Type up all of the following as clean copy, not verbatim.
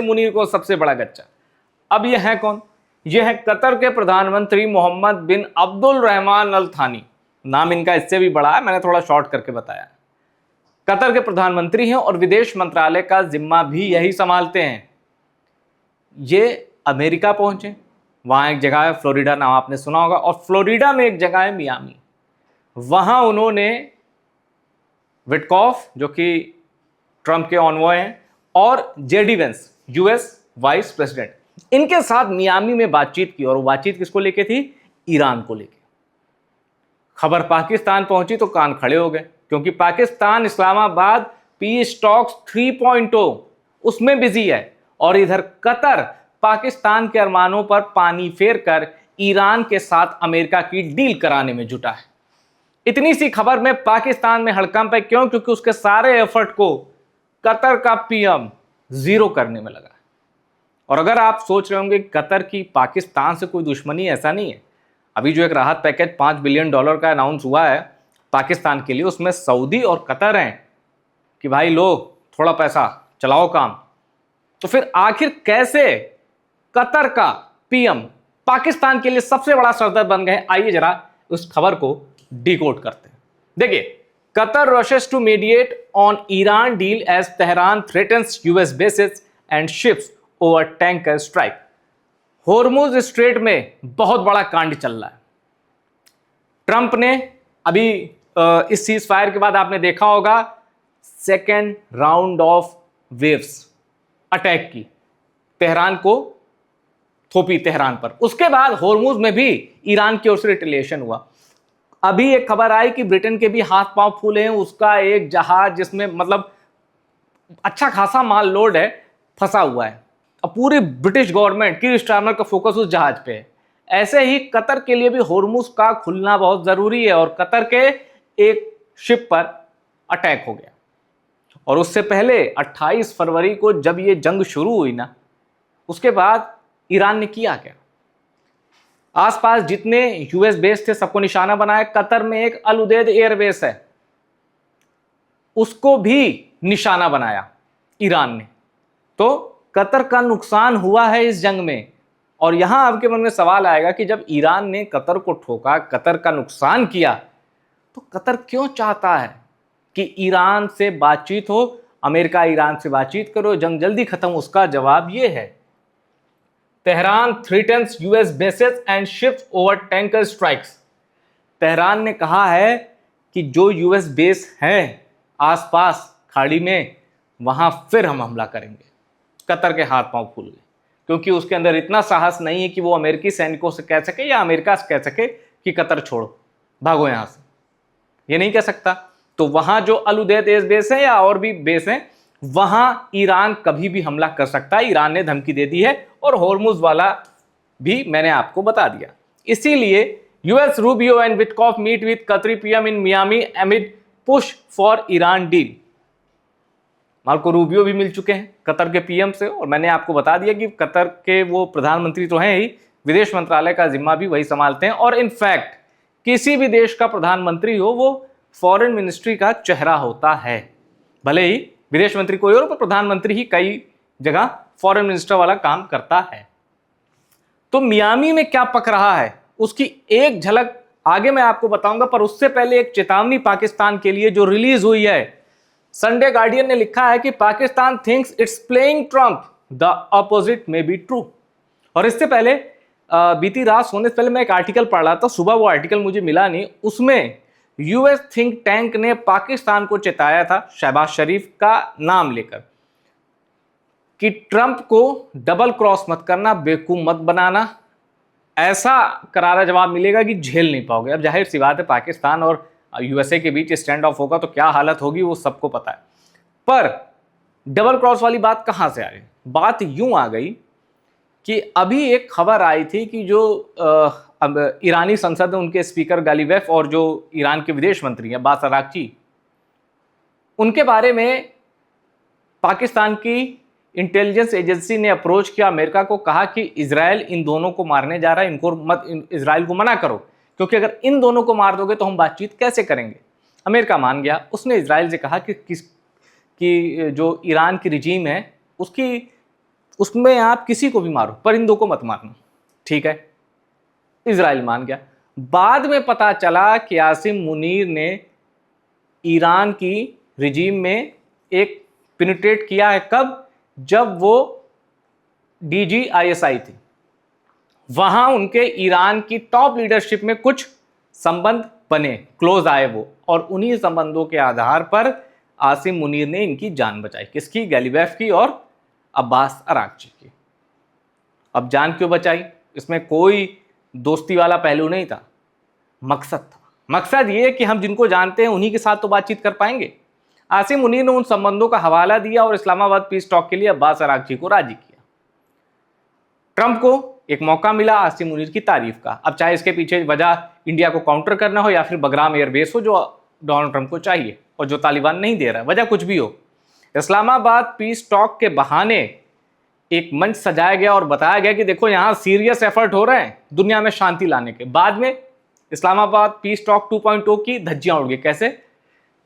मुनीर को सबसे बड़ा गच्चा। अब ये है कौन? ये है कतर के प्रधानमंत्री मोहम्मद बिन अब्दुल रहमान अल थानी। नाम इनका इससे भी बड़ा है, मैंने थोड़ा शॉर्ट करके बताया। कतर के प्रधानमंत्री हैं और विदेश मंत्रालय का जिम्मा भी यही संभालते हैं। ये अमेरिका पहुंचे, वहां एक जगह है फ्लोरिडा, नाम आपने सुना होगा, और फ्लोरिडा में एक जगह है मियामी। वहां उन्होंने विटकॉफ जो कि ट्रंप के ऑनवॉय हैं और JD Vance US vice president, इनके साथ मियामी में बातचीत की। और वो बातचीत किसको लेके थी? ईरान को लेके। खबर पाकिस्तान पहुंची तो कान खड़े हो गए, क्योंकि पाकिस्तान इस्लामाबाद पीस टॉक्स 3.0 उसमें बिजी है, और इधर कतर पाकिस्तान के अरमानों पर पानी फेर कर ईरान के साथ अमेरिका की डील कराने में जुटा है। इतनी सी खबर में पाकिस्तान में हड़कंप है। क्यों? क्योंकि उसके सारे एफर्ट को कतर का पीएम जीरो करने में लगा। और अगर आप सोच रहे होंगे कतर की पाकिस्तान से कोई दुश्मनी, ऐसा नहीं है। अभी जो एक राहत पैकेज $5 बिलियन का अनाउंस हुआ है पाकिस्तान के लिए, उसमें सऊदी और कतर हैं कि भाई लो थोड़ा पैसा चलाओ काम। तो फिर आखिर कैसे कतर का पीएम पाकिस्तान के लिए सबसे बड़ा सरदर्द बन गए? आइए जरा उस खबर को डिकोड करते हैं। देखिए, Qatar rushes to mediate on Iran deal as Tehran threatens US bases and ships over tanker strike. Hormuz strait में बहुत बड़ा कांड चल रहा है। ट्रंप ने अभी इस सीज फायर के बाद आपने देखा होगा second round of waves attack की, तेहरान को थोपी तेहरान पर। उसके बाद होर्मुज में भी ईरान की ओर से रिटेलिएशन हुआ। अभी एक खबर आई कि ब्रिटेन के भी हाथ पांव फूले हैं, उसका एक जहाज जिसमें मतलब अच्छा खासा माल लोड है फंसा हुआ है। अब पूरी ब्रिटिश गवर्नमेंट की स्टार्मर का फोकस उस जहाज पे है। ऐसे ही कतर के लिए भी होर्मुज का खुलना बहुत जरूरी है, और कतर के एक शिप पर अटैक हो गया। और उससे पहले 28 फरवरी को जब ये जंग शुरू हुई ना, उसके बाद ईरान ने किया क्या? आसपास जितने यूएस बेस थे सबको निशाना बनाया। कतर में एक अल उदेद एयरबेस है, उसको भी निशाना बनाया ईरान ने। तो कतर का नुकसान हुआ है इस जंग में। और यहां आपके मन में सवाल आएगा कि जब ईरान ने कतर को ठोका, कतर का नुकसान किया, तो कतर क्यों चाहता है कि ईरान से बातचीत हो, अमेरिका ईरान से बातचीत करो, जंग जल्दी खत्म? उसका जवाब यह है, Tehran threatens US bases and ships over tanker strikes. Tehran ने कहा है कि जो यूएस बेस हैं आसपास खाड़ी में, वहां फिर हम हमला करेंगे। कतर के हाथ पांव फूल गए, क्योंकि उसके अंदर इतना साहस नहीं है कि वो अमेरिकी सैनिकों से कह सके या अमेरिका से कह सके कि कतर छोड़ो, भागो यहां से। ये नहीं कह सकता। तो वहां जो अल उदेद एयर बेस है या और भी बेस हैं, वहां ईरान कभी भी हमला कर सकता है। ईरान ने धमकी दे दी है, और होर्मुज वाला भी मैंने आपको बता दिया। इसीलिए US Rubio and Witkoff meet with Qatari PM in Miami amid push for Iran deal. Marco Rubio भी मिल चुके हैं कतर के पीएम से, और मैंने आपको बता दिया कि कतर के वो प्रधानमंत्री तो हैं ही, विदेश मंत्रालय का जिम्मा भी वही संभालते हैं। और इनफैक्ट किसी भी देश का प्रधानमंत्री हो, वो फॉरेन मिनिस्ट्री का चेहरा होता है। भले ही विदेश मंत्री कोई और, पर प्रधानमंत्री ही कई जगह फॉरेन मिनिस्टर वाला काम करता है। तो मियामी में क्या पक रहा है उसकी एक झलक आगे मैं आपको बताऊंगा, पर उससे पहले एक चेतावनी पाकिस्तान के लिए जो रिलीज हुई है। संडे गार्डियन ने लिखा है कि Pakistan thinks it's playing Trump, the opposite may be true. और इससे पहले बीती रात सोने से पहले मैं एक आर्टिकल पढ़ रहा था, सुबह वो आर्टिकल मुझे मिला नहीं, उसमें यूएस थिंक टैंक ने पाकिस्तान को चेताया था शहबाज शरीफ का नाम लेकर कि ट्रंप को डबल क्रॉस मत करना, बेवकूफ मत बनाना। ऐसा करारा जवाब मिलेगा कि झेल नहीं पाओगे। अब जाहिर सी बात है, पाकिस्तान और यूएसए के बीच स्टैंड ऑफ होगा तो क्या हालत होगी वो सबको पता है। पर डबल क्रॉस वाली बात कहां से आई? बात यूं आ गई कि अभी एक खबर आई थी कि जो ईरानी संसद है, उनके स्पीकर गालिबेफ और जो ईरान के विदेश मंत्री हैं अब्बास अरागची, उनके बारे में पाकिस्तान की इंटेलिजेंस एजेंसी ने अप्रोच किया अमेरिका को, कहा कि इजराइल इन दोनों को मारने जा रहा है, इनको मत, इजराइल को मना करो, क्योंकि अगर इन दोनों को मार दोगे तो हम बातचीत कैसे करेंगे। अमेरिका मान गया। उसने इजराइल से कहा कि जो ईरान की रिजीम है उसकी उसमें आप किसी को भी मारो, परिंदों को मत मारना, ठीक है। इजराइल मान गया। बाद में पता चला कि आसिम मुनीर ने ईरान की रिजीम में एक पेनिट्रेट किया है। कब? जब वो DGISI थी, वहां उनके ईरान की टॉप लीडरशिप में कुछ संबंध बने, क्लोज आए वो, और उन्हीं संबंधों के आधार पर आसिम मुनीर ने इनकी जान बचाई। किसकी? गैलीबैफ की और अब्बास अराक्ची की। अब जान क्यों बचाई? इसमें कोई दोस्ती वाला पहलू नहीं था, मकसद था। मकसद ये कि हम जिनको जानते हैं उन्हीं के साथ तो बातचीत कर पाएंगे। आसिम मुनीर ने उन संबंधों का हवाला दिया और इस्लामाबाद पीस टॉक के लिए अब्बास अराक्ची को राजी किया। ट्रंप को एक मौका मिला आसिम मुनीर की तारीफ का। अब चाहे इसके पीछे वजह इंडिया को काउंटर करना हो या फिर बगराम एयरबेस हो जो डोनाल्ड ट्रंप को चाहिए और जो तालिबान नहीं दे रहा है, वजह कुछ भी हो, इस्लामाबाद पीस टॉक के बहाने एक मंच सजाया गया और बताया गया कि देखो यहां सीरियस एफर्ट हो रहे हैं दुनिया में शांति लाने के। बाद में इस्लामाबाद पीस टॉक 2.0 की धज्जियां उड़ गई। कैसे?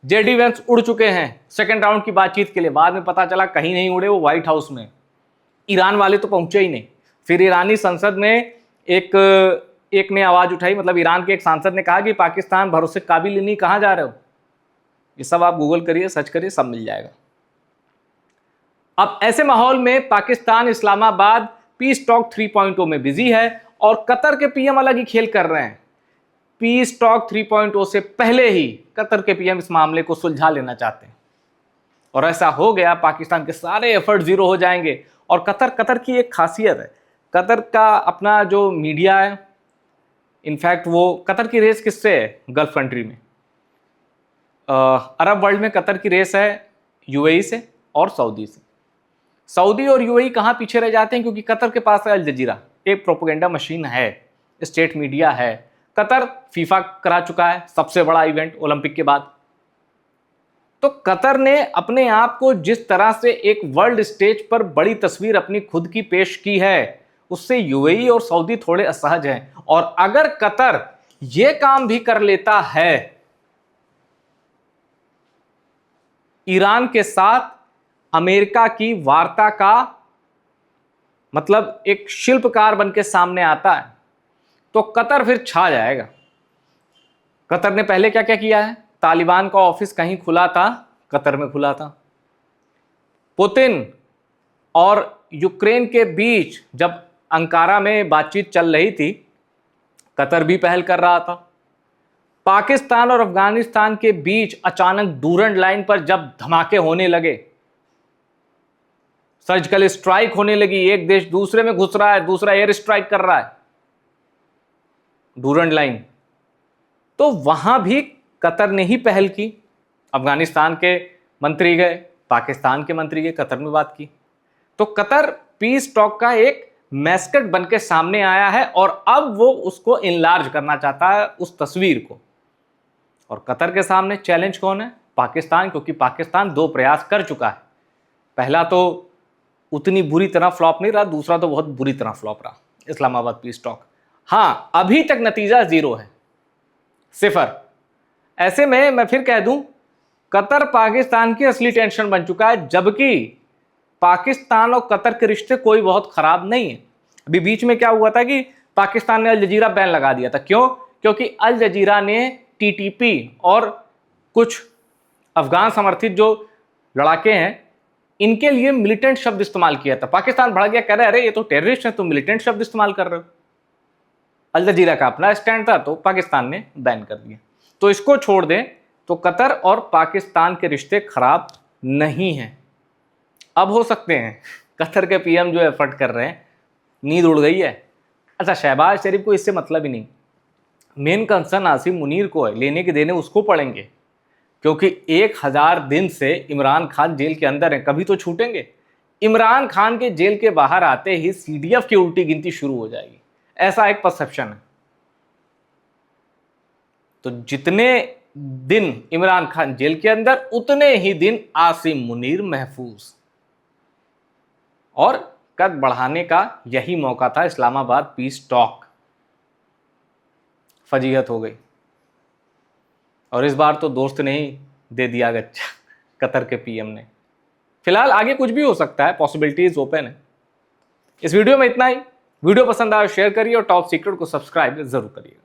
JD Vance उड़ चुके हैं सेकंड राउंड की बातचीत के लिए, बाद में पता चला कहीं नहीं उड़े, वो व्हाइट हाउस में। ईरान वाले तो पहुंचे ही नहीं। फिर ईरानी संसद में एक ने आवाज उठाई, मतलब ईरान के एक सांसद ने कहा कि पाकिस्तान भरोसे काबिल नहीं, कहां जा रहे हो? ये सब आप गूगल करिए, सर्च करिए, सब मिल जाएगा। अब ऐसे माहौल में पाकिस्तान इस्लामाबाद पीस टॉक 3.0 में बिजी है और कतर के PM अलग ही खेल कर रहे हैं। पीस टॉक 3.0 से पहले ही कतर के PM इस मामले को सुलझा लेना चाहते हैं, और ऐसा हो गया पाकिस्तान के सारे एफर्ट जीरो हो जाएंगे। और कतर की एक खासियत है, कतर का अपना जो मीडिया है, इनफैक्ट वो कतर की रेस किससे है गल्फ कंट्री में? अरब वर्ल्ड में कतर की रेस है UAE से और सऊदी से। सऊदी और UAE कहाँ पीछे रह जाते हैं? क्योंकि कतर के पास है अल जजीरा, एक प्रोपेगेंडा मशीन है, स्टेट मीडिया है। कतर फीफा करा चुका है, सबसे बड़ा इवेंट ओलंपिक के बाद। तो कतर ने अपने आप को जिस तरह से एक वर्ल्ड स्टेज पर बड़ी तस्वीर अपनी खुद की पेश की है, उससे UAE और सऊदी थोड़े असहज हैं। और अगर कतर यह काम भी कर लेता है ईरान के साथ अमेरिका की वार्ता का, मतलब एक शिल्पकार बन के सामने आता है, तो कतर फिर छा जाएगा। कतर ने पहले क्या क्या किया है? तालिबान का ऑफिस कहीं खुला था, कतर में खुला था। पुतिन और यूक्रेन के बीच जब अंकारा में बातचीत चल रही थी, कतर भी पहल कर रहा था। पाकिस्तान और अफगानिस्तान के बीच अचानक डूरंड लाइन पर जब धमाके होने लगे, सर्जिकल स्ट्राइक होने लगी, एक देश दूसरे में घुस रहा है, दूसरा एयर स्ट्राइक कर रहा है, डूरंड लाइन, तो वहां भी कतर ने ही पहल की। अफगानिस्तान के मंत्री गए, पाकिस्तान के मंत्री गए, कतर में बात की। तो कतर पीस टॉक का एक मैस्कट बन के सामने आया है और अब वो उसको इनलार्ज करना चाहता है, उस तस्वीर को। और कतर के सामने चैलेंज कौन है? पाकिस्तान, क्योंकि पाकिस्तान 2 प्रयास कर चुका है। पहला तो उतनी बुरी तरह फ्लॉप नहीं रहा, दूसरा तो बहुत बुरी तरह फ्लॉप रहा, इस्लामाबाद पीस टॉक। हाँ, अभी तक नतीजा 0 है, 0। ऐसे में मैं फिर कह दूं, कतर पाकिस्तान की असली टेंशन बन चुका है, जबकि पाकिस्तान और कतर के रिश्ते कोई बहुत खराब नहीं है। अभी बीच में क्या हुआ था कि पाकिस्तान ने अल जजीरा बैन लगा दिया था। क्यों? क्योंकि अल जजीरा ने TTP और कुछ अफगान समर्थित जो लड़ाके हैं, इनके लिए मिलिटेंट शब्द इस्तेमाल किया था। पाकिस्तान भड़क गया, कह रहे अरे ये तो टेररिस्ट है, तुम मिलिटेंट शब्द इस्तेमाल कर रहे हो। अल जजीरा का अपना स्टैंड था, तो पाकिस्तान ने बैन कर दिया। तो इसको छोड़ दें तो कतर और पाकिस्तान के रिश्ते खराब नहीं हैं। अब हो सकते हैं कतर के PM जो एफर्ट कर रहे हैं, नींद उड़ गई है। अच्छा, शहबाज शरीफ को इससे मतलब ही नहीं। मेन कंसर्न आसिम मुनीर को है, लेने के देने उसको पड़ेंगे, क्योंकि 1000 दिन से इमरान खान जेल के अंदर हैं, कभी तो छूटेंगे। इमरान खान के जेल के बाहर आते ही CDF की उल्टी गिनती शुरू हो जाएगी, ऐसा एक परसेप्शन है। तो जितने दिन इमरान खान जेल के अंदर, उतने ही दिन आसिम मुनीर महफूज। और कद बढ़ाने का यही मौका था इस्लामाबाद पीस टॉक। फजीहत हो गई, और इस बार तो दोस्त ने ही दे दिया गच्चा, कतर के PM ने। फिलहाल आगे कुछ भी हो सकता है, पॉसिबिलिटीज ओपन है। इस वीडियो में इतना ही। वीडियो पसंद आया शेयर करिए और टॉप सीक्रेट को सब्सक्राइब जरूर करिए।